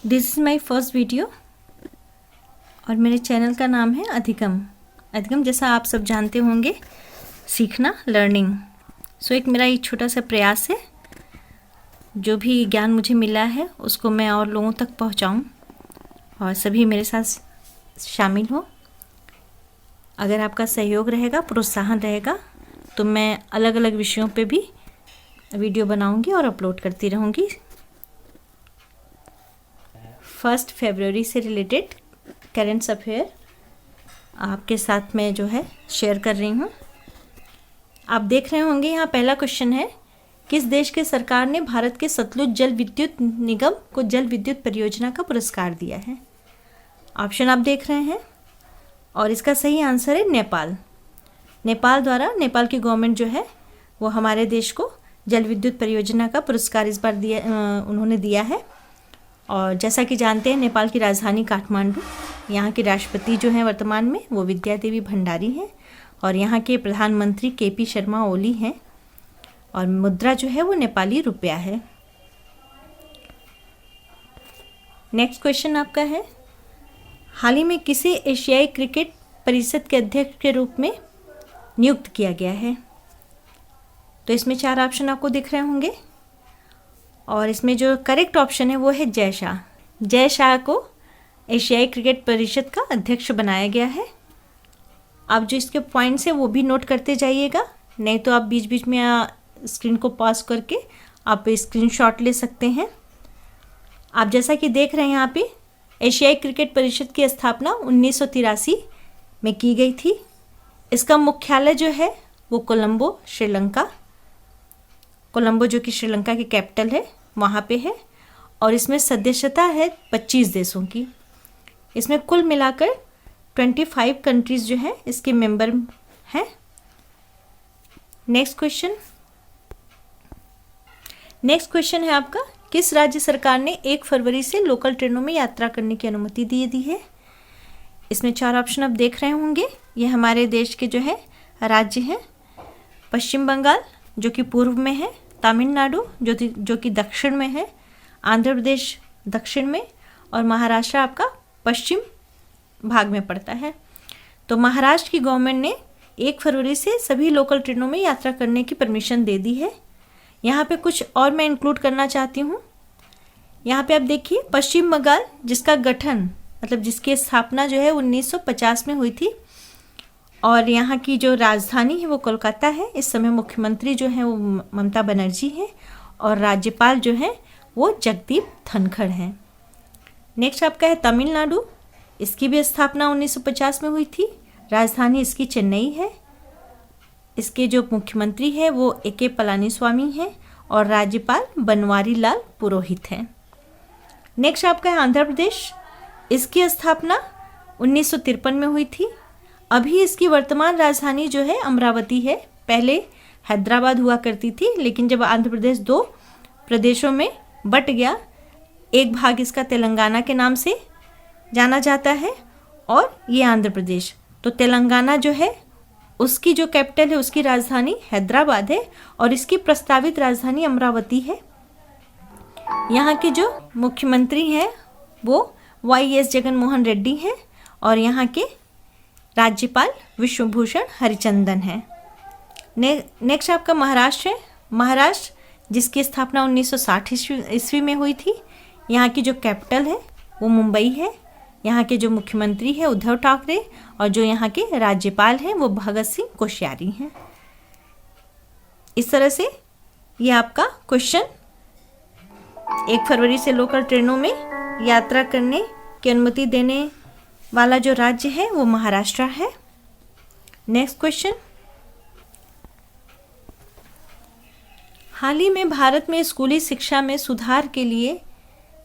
This is my first video और मेरे channel का नाम है अधिगम जैसा आप सब जानते होंगे, सीखना, लर्निंग। सो एक मेरा एक छोटा सा प्रयास है, जो भी ज्ञान मुझे मिला है उसको मैं और लोगों तक पहुंचाऊं और सभी मेरे साथ शामिल हो। अगर आपका सहयोग रहेगा, प्रोत्साहन रहेगा, तो मैं अलग अलग विषयों पे भी वीडियो बनाऊंगी और अपलोड करती रहूंगी। 1 फरवरी से रिलेटेड करेंट्स अफेयर आपके साथ में जो है शेयर कर रही हूँ। आप देख रहे होंगे यहाँ पहला क्वेश्चन है, किस देश के सरकार ने भारत के सतलुज जल विद्युत निगम को जल विद्युत परियोजना का पुरस्कार दिया है? ऑप्शन आप देख रहे हैं और इसका सही आंसर है नेपाल। नेपाल द्वारा, नेपाल की गवर्नमेंट जो है वो हमारे देश को जल विद्युत परियोजना का पुरस्कार इस बार उन्होंने दिया है। और जैसा कि जानते हैं, नेपाल की राजधानी काठमांडू, यहाँ के राष्ट्रपति जो हैं वर्तमान में वो विद्या देवी भंडारी हैं और यहाँ के प्रधानमंत्री केपी शर्मा ओली हैं और मुद्रा जो है वो नेपाली रुपया है। नेक्स्ट क्वेश्चन आपका है, हाल ही में किसे एशियाई क्रिकेट परिषद के अध्यक्ष के रूप में नियुक्त किया गया है? तो इसमें 4 ऑप्शन आपको दिख रहे होंगे और इसमें जो करेक्ट ऑप्शन है वो है जय शाह। जय शाह को एशियाई क्रिकेट परिषद का अध्यक्ष बनाया गया है। आप जो इसके पॉइंट्स हैं वो भी नोट करते जाइएगा, नहीं तो आप बीच बीच में स्क्रीन को पॉज करके आप स्क्रीनशॉट ले सकते हैं। आप जैसा कि देख रहे हैं यहाँ पे, एशियाई क्रिकेट परिषद की स्थापना 1983 में की गई थी। इसका मुख्यालय जो है वो कोलंबो, श्रीलंका, कोलंबो जो कि श्रीलंका की कैपिटल है, वहाँ पे है और इसमें सदस्यता है 25 देशों की। इसमें कुल मिलाकर 25 कंट्रीज़ जो हैं इसके मेंबर हैं। नेक्स्ट क्वेश्चन है आपका, किस राज्य सरकार ने 1 फरवरी से लोकल ट्रेनों में यात्रा करने की अनुमति दे दी है? इसमें 4 ऑप्शन आप देख रहे होंगे। ये हमारे देश के जो है राज्य हैं, पश्चिम बंगाल जो कि पूर्व में है, तमिलनाडु जो कि दक्षिण में है, आंध्र प्रदेश दक्षिण में और महाराष्ट्र आपका पश्चिम भाग में पड़ता है। तो महाराष्ट्र की गवर्नमेंट ने 1 फरवरी से सभी लोकल ट्रेनों में यात्रा करने की परमिशन दे दी है। यहाँ पे कुछ और मैं इंक्लूड करना चाहती हूँ। यहाँ पे आप देखिए, पश्चिम बंगाल जिसका गठन मतलब जिसकी स्थापना जो है 1950 में हुई थी और यहाँ की जो राजधानी है वो कोलकाता है। इस समय मुख्यमंत्री जो है वो ममता बनर्जी है और राज्यपाल जो है वो जगदीप धनखड़ हैं। नेक्स्ट आपका है तमिलनाडु, इसकी भी स्थापना 1950 में हुई थी। राजधानी इसकी चेन्नई है। इसके जो मुख्यमंत्री है वो ए.के. पलानीस्वामी हैं और राज्यपाल बनवारी लाल पुरोहित हैं। नेक्स्ट आपका है आंध्र प्रदेश, इसकी स्थापना 1953 में हुई थी। अभी इसकी वर्तमान राजधानी जो है अमरावती है। पहले हैदराबाद हुआ करती थी, लेकिन जब आंध्र प्रदेश 2 प्रदेशों में बट गया, एक भाग इसका तेलंगाना के नाम से जाना जाता है और ये आंध्र प्रदेश। तो तेलंगाना जो है उसकी जो कैपिटल है, उसकी राजधानी हैदराबाद है और इसकी प्रस्तावित राजधानी अमरावती है। यहाँ के जो मुख्यमंत्री हैं वो वाई.एस. जगनमोहन रेड्डी हैं और यहाँ के राज्यपाल विश्वभूषण हरिचंदन हैं। नेक्स्ट आपका महाराष्ट्र है। महाराष्ट्र जिसकी स्थापना 1960 ईस्वी में हुई थी। यहाँ की जो कैपिटल है वो मुंबई है। यहाँ के जो मुख्यमंत्री हैं उद्धव ठाकरे और जो यहाँ के राज्यपाल हैं वो भगत सिंह कोश्यारी हैं। इस तरह से ये आपका क्वेश्चन 1 फरवरी से लोकल ट्रेनों में यात्रा करने की अनुमति देने वाला जो राज्य है वो महाराष्ट्र है। नेक्स्ट क्वेश्चन, हाल ही में भारत में स्कूली शिक्षा में सुधार के लिए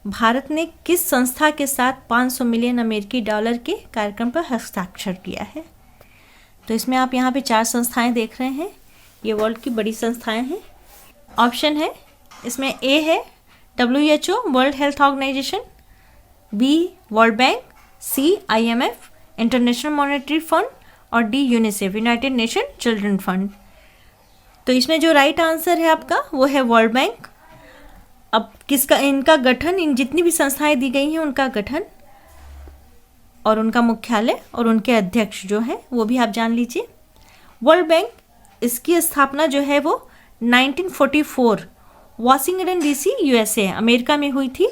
भारत ने किस संस्था के साथ 500 मिलियन अमेरिकी डॉलर के कार्यक्रम पर हस्ताक्षर किया है? तो इसमें आप यहाँ पे 4 संस्थाएं देख रहे हैं। ये वर्ल्ड की बड़ी संस्थाएं हैं। ऑप्शन है इसमें ए है WHO World Health Organization, B World Bank, C IMF International Monetary Fund और D UNICEF United Nation Children Fund. तो इसमें जो राइट आंसर है आपका वो है वर्ल्ड बैंक। अब किसका, इनका गठन, इन जितनी भी संस्थाएं दी गई हैं उनका गठन और उनका मुख्यालय और उनके अध्यक्ष जो हैं वो भी आप जान लीजिए। वर्ल्ड बैंक, इसकी स्थापना जो है वो 1944 वाशिंगटन डीसी यूएसए अमेरिका में हुई थी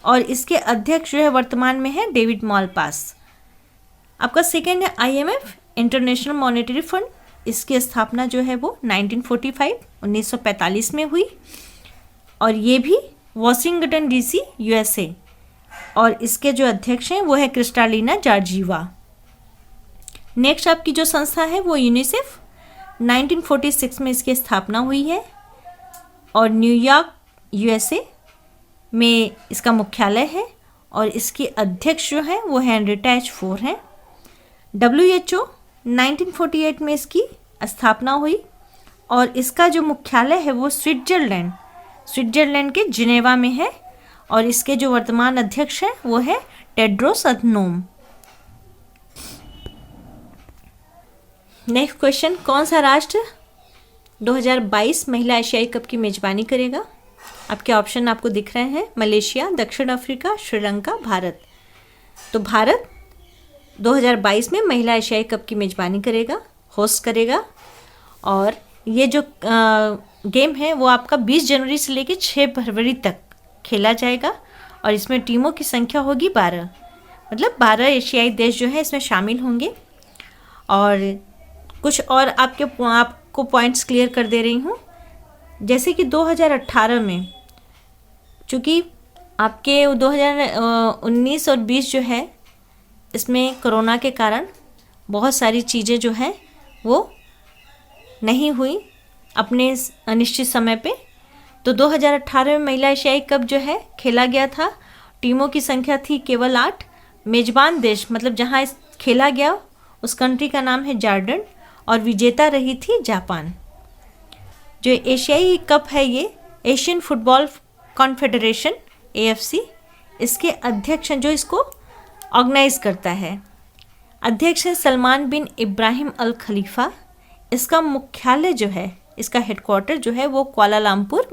और इसके अध्यक्ष जो है वर्तमान में है डेविड मालपास। आपका सेकेंड है आईएमएफ, इंटरनेशनल मॉनेटरी फंड, इसकी स्थापना जो है वो 1945 में हुई और ये भी वाशिंगटन डीसी यूएसए और इसके जो अध्यक्ष हैं वो है क्रिस्टालिना जॉर्जीवा। नेक्स्ट आपकी जो संस्था है वो यूनिसेफ, 1946 में इसकी स्थापना हुई है और न्यूयॉर्क यूएसए में इसका मुख्यालय है और इसके अध्यक्ष जो है वो हेनरिटा एच फोर हैं। WHO 1948 में इसकी स्थापना हुई और इसका जो मुख्यालय है वो स्विट्जरलैंड के जिनेवा में है और इसके जो वर्तमान अध्यक्ष हैं वो है टेड्रोस अधनोम। नेक्स्ट क्वेश्चन, कौन सा राष्ट्र 2022 महिला एशियाई कप की मेजबानी करेगा? आपके ऑप्शन आपको दिख रहे हैं, मलेशिया, दक्षिण अफ्रीका, श्रीलंका, भारत। तो भारत 2022 में महिला एशियाई कप की मेजबानी करेगा, होस्ट करेगा और ये जो गेम है वो आपका 20 जनवरी से लेकर 6 फरवरी तक खेला जाएगा और इसमें टीमों की संख्या होगी 12, मतलब 12 एशियाई देश जो है इसमें शामिल होंगे। और कुछ और आपको पॉइंट्स क्लियर कर दे रही हूँ, जैसे कि 2018 में, चूँकि आपके 2019 और 20 जो है इसमें कोरोना के कारण बहुत सारी चीज़ें जो हैं वो नहीं हुई अपने अनिश्चित समय पे, तो 2018 में महिला एशियाई कप जो है खेला गया था। टीमों की संख्या थी केवल 8। मेजबान देश मतलब जहाँ खेला गया उस कंट्री का नाम है जॉर्डन और विजेता रही थी जापान। जो एशियाई कप है ये एशियन फुटबॉल कॉन्फेडरेशन AFC इसके अध्यक्ष हैं, जो इसको ऑर्गेनाइज करता है। अध्यक्ष है सलमान बिन इब्राहिम अल खलीफा। इसका मुख्यालय जो है, इसका हेडक्वार्टर जो है वो कुआलालंपुर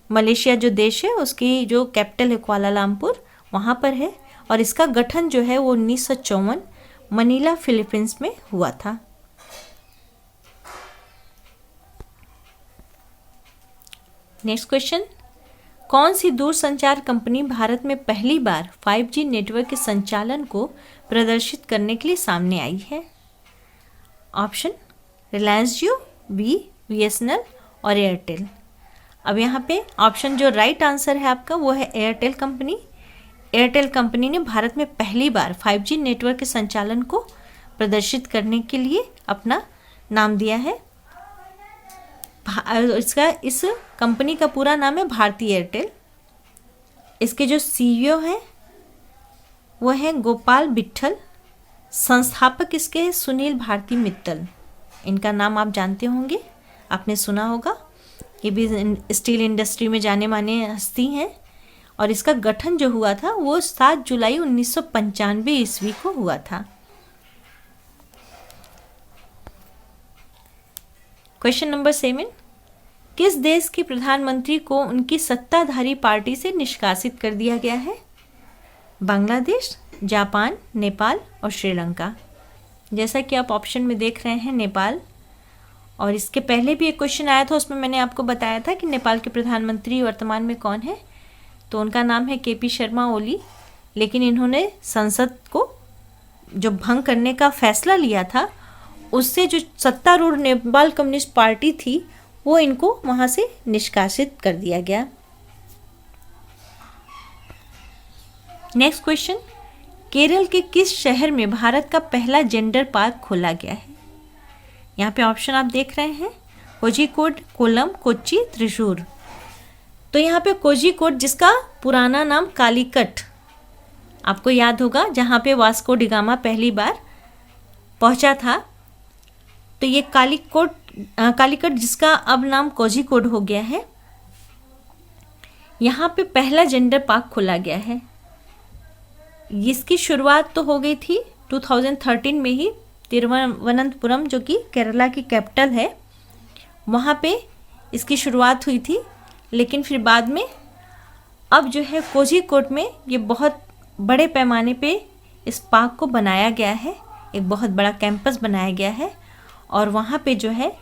मलेशिया जो देश है उसकी जो कैपिटल है कुआलालंपुर, वहाँ पर है और इसका गठन जो है वो 1954 मनीला फिलीपींस में हुआ था। नेक्स्ट क्वेश्चन, कौन सी दूरसंचार कंपनी भारत में पहली बार 5G नेटवर्क के संचालन को प्रदर्शित करने के लिए सामने आई है? ऑप्शन रिलायंस जियो, BSNL और एयरटेल। अब यहाँ पे ऑप्शन जो राइट आंसर है आपका वो है एयरटेल कंपनी। एयरटेल कंपनी ने भारत में पहली बार 5G नेटवर्क के संचालन को प्रदर्शित करने के लिए अपना नाम दिया है। इस कंपनी का पूरा नाम है भारती एयरटेल। इसके जो CEO हैं वो हैं गोपाल बिट्ठल। संस्थापक इसके हैं सुनील भारती मित्तल। इनका नाम आप जानते होंगे, आपने सुना होगा, ये भी स्टील इंडस्ट्री में जाने माने हस्ती हैं और इसका गठन जो हुआ था वो 7 जुलाई 1995 ईस्वी को हुआ था। क्वेश्चन नंबर 7, किस देश के प्रधानमंत्री को उनकी सत्ताधारी पार्टी से निष्कासित कर दिया गया है? बांग्लादेश, जापान, नेपाल और श्रीलंका। जैसा कि आप ऑप्शन में देख रहे हैं नेपाल, और इसके पहले भी एक क्वेश्चन आया था उसमें मैंने आपको बताया था कि नेपाल के प्रधानमंत्री वर्तमान में कौन है, तो उनका नाम है KP शर्मा ओली। लेकिन इन्होंने संसद को जो भंग करने का फैसला लिया था उससे जो सत्तारूढ़ नेपाल कम्युनिस्ट पार्टी थी वो इनको वहाँ से निष्कासित कर दिया गया। नेक्स्ट क्वेश्चन, केरल के किस शहर में भारत का पहला जेंडर पार्क खोला गया है? यहाँ पे ऑप्शन आप देख रहे हैं, कोझिकोड, कोल्लम, कोच्चि, त्रिशूर। तो यहाँ पे कोझिकोड, जिसका पुराना नाम कालीकट, आपको याद होगा, जहाँ पे वास्को डिगामा पहली बार पहुँचा था, तो ये कालीकट जिसका अब नाम कोझिकोड हो गया है, यहाँ पे पहला जेंडर पार्क खोला गया है। इसकी शुरुआत तो हो गई थी 2013 में ही, तिरुवनंतपुरम जो कि केरला की कैपिटल है, वहाँ पे इसकी शुरुआत हुई थी। लेकिन फिर बाद में अब जो है कोझीकोड में ये बहुत बड़े पैमाने पे इस पार्क को बनाया गया है, एक बहुत बड़ा कैंपस बनाया गया है और वहाँ पे जो है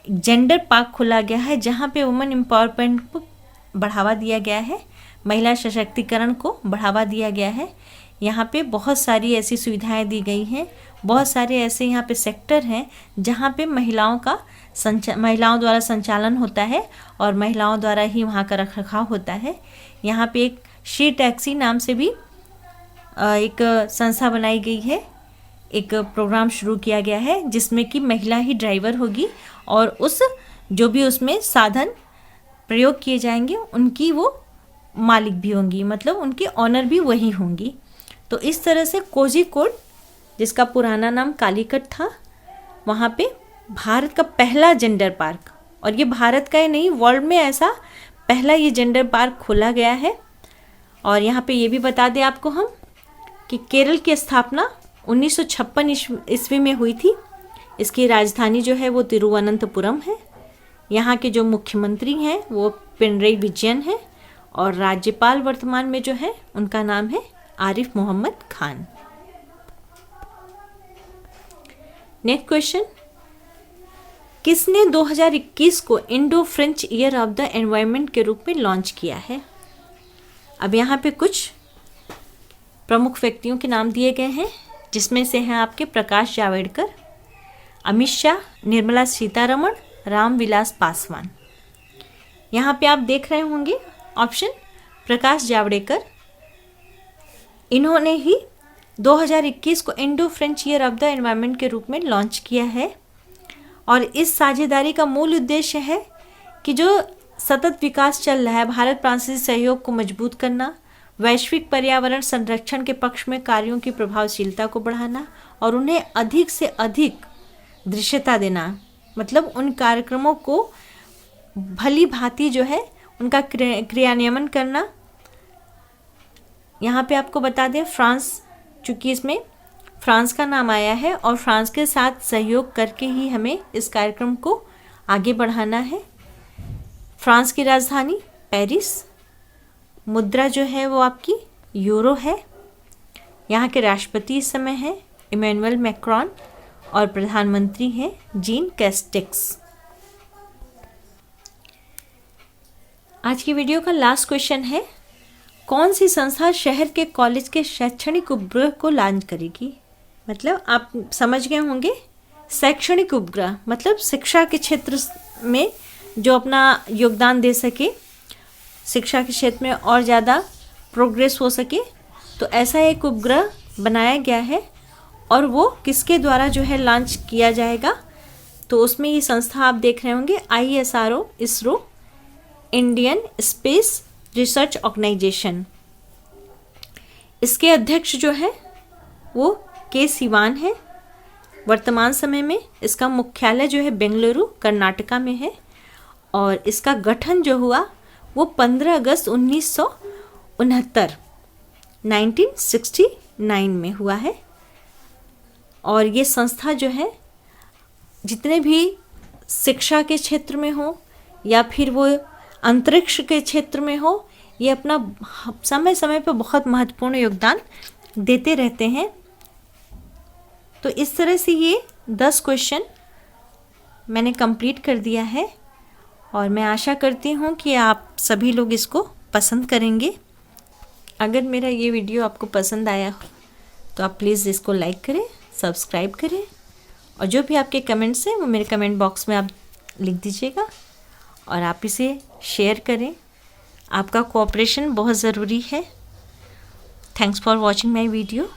जेंडर पार्क खोला गया है जहाँ पे वुमेन एम्पावरमेंट को बढ़ावा दिया गया है, महिला सशक्तिकरण को बढ़ावा दिया गया है। यहाँ पे बहुत सारी ऐसी सुविधाएं दी गई हैं, बहुत सारे ऐसे यहाँ पे सेक्टर हैं जहाँ पे महिलाओं द्वारा संचालन होता है और महिलाओं द्वारा ही वहाँ का रखरखाव होता है। यहाँ पे एक शी टैक्सी नाम से भी एक संस्था बनाई गई है, एक प्रोग्राम शुरू किया गया है जिसमें कि महिला ही ड्राइवर होगी और जो भी उसमें साधन प्रयोग किए जाएंगे उनकी वो मालिक भी होंगी, मतलब उनकी ऑनर भी वही होंगी। तो इस तरह से कोझीकोड, जिसका पुराना नाम कालीकट था, वहाँ पे भारत का पहला जेंडर पार्क, और ये भारत का ही नहीं वर्ल्ड में ऐसा पहला ये जेंडर पार्क खोला गया है। और यहाँ पे ये भी बता दें आपको हम कि केरल की स्थापना 1956 ईस्वी में हुई थी। इसकी राजधानी जो है वो तिरुवनंतपुरम है। यहाँ के जो मुख्यमंत्री हैं वो पिनरई विजयन है और राज्यपाल वर्तमान में जो है उनका नाम है आरिफ मोहम्मद खान। नेक्स्ट क्वेश्चन, किसने 2021 को Indo French year of the environment के रूप में लॉन्च किया है? अब यहाँ पे कुछ प्रमुख व्यक्तियों के नाम दिए गए हैं जिसमें से हैं आपके प्रकाश जावड़ेकर, अमित शाह, निर्मला सीतारमण, रामविलास पासवान। यहाँ पे आप देख रहे होंगे ऑप्शन प्रकाश जावड़ेकर, इन्होंने ही 2021 को Indo French year of the environment के रूप में लॉन्च किया है। और इस साझेदारी का मूल उद्देश्य है कि जो सतत विकास चल रहा है, भारत फ्रांसीसी सहयोग को मजबूत करना, वैश्विक पर्यावरण संरक्षण के पक्ष में कार्यों की प्रभावशीलता को बढ़ाना और उन्हें अधिक से अधिक दृश्यता देना, मतलब उन कार्यक्रमों को भली भांति जो है उनका क्रियान्वयन करना। यहाँ पे आपको बता दें फ्रांस, चूँकि इसमें फ्रांस का नाम आया है और फ्रांस के साथ सहयोग करके ही हमें इस कार्यक्रम को आगे बढ़ाना है। फ्रांस की राजधानी पेरिस, मुद्रा जो है वो आपकी यूरो है। यहाँ के राष्ट्रपति इस समय हैं इमैनुअल मैक्रोन और प्रधानमंत्री हैं जीन कैस्टेक्स। आज की वीडियो का लास्ट क्वेश्चन है, कौन सी संस्था शहर के कॉलेज के शैक्षणिक उपग्रह को लॉन्च करेगी? मतलब आप समझ गए होंगे, शैक्षणिक उपग्रह मतलब शिक्षा के क्षेत्र में जो अपना योगदान दे सके, शिक्षा के क्षेत्र में और ज़्यादा प्रोग्रेस हो सके, तो ऐसा एक उपग्रह बनाया गया है और वो किसके द्वारा जो है लॉन्च किया जाएगा? तो उसमें ये संस्था आप देख रहे होंगे ISRO, ISRO, Indian Space Research Organisation. इसके अध्यक्ष जो है वो के सिवान है। वर्तमान समय में इसका मुख्यालय जो है बेंगलुरु कर्नाटका में है और इसका गठन जो हुआ वो 15 अगस्त 1969 में हुआ है। और ये संस्था जो है जितने भी शिक्षा के क्षेत्र में हो या फिर वो अंतरिक्ष के क्षेत्र में हो, ये अपना समय समय पर बहुत महत्वपूर्ण योगदान देते रहते हैं। तो इस तरह से ये 10 क्वेश्चन मैंने कंप्लीट कर दिया है और मैं आशा करती हूँ कि आप सभी लोग इसको पसंद करेंगे। अगर मेरा ये वीडियो आपको पसंद आया हो तो आप प्लीज़ इसको लाइक करें, सब्सक्राइब करें और जो भी आपके कमेंट्स हैं वो मेरे कमेंट बॉक्स में आप लिख दीजिएगा और आप इसे शेयर करें। आपका कोऑपरेशन बहुत ज़रूरी है। Thanks for watching my video.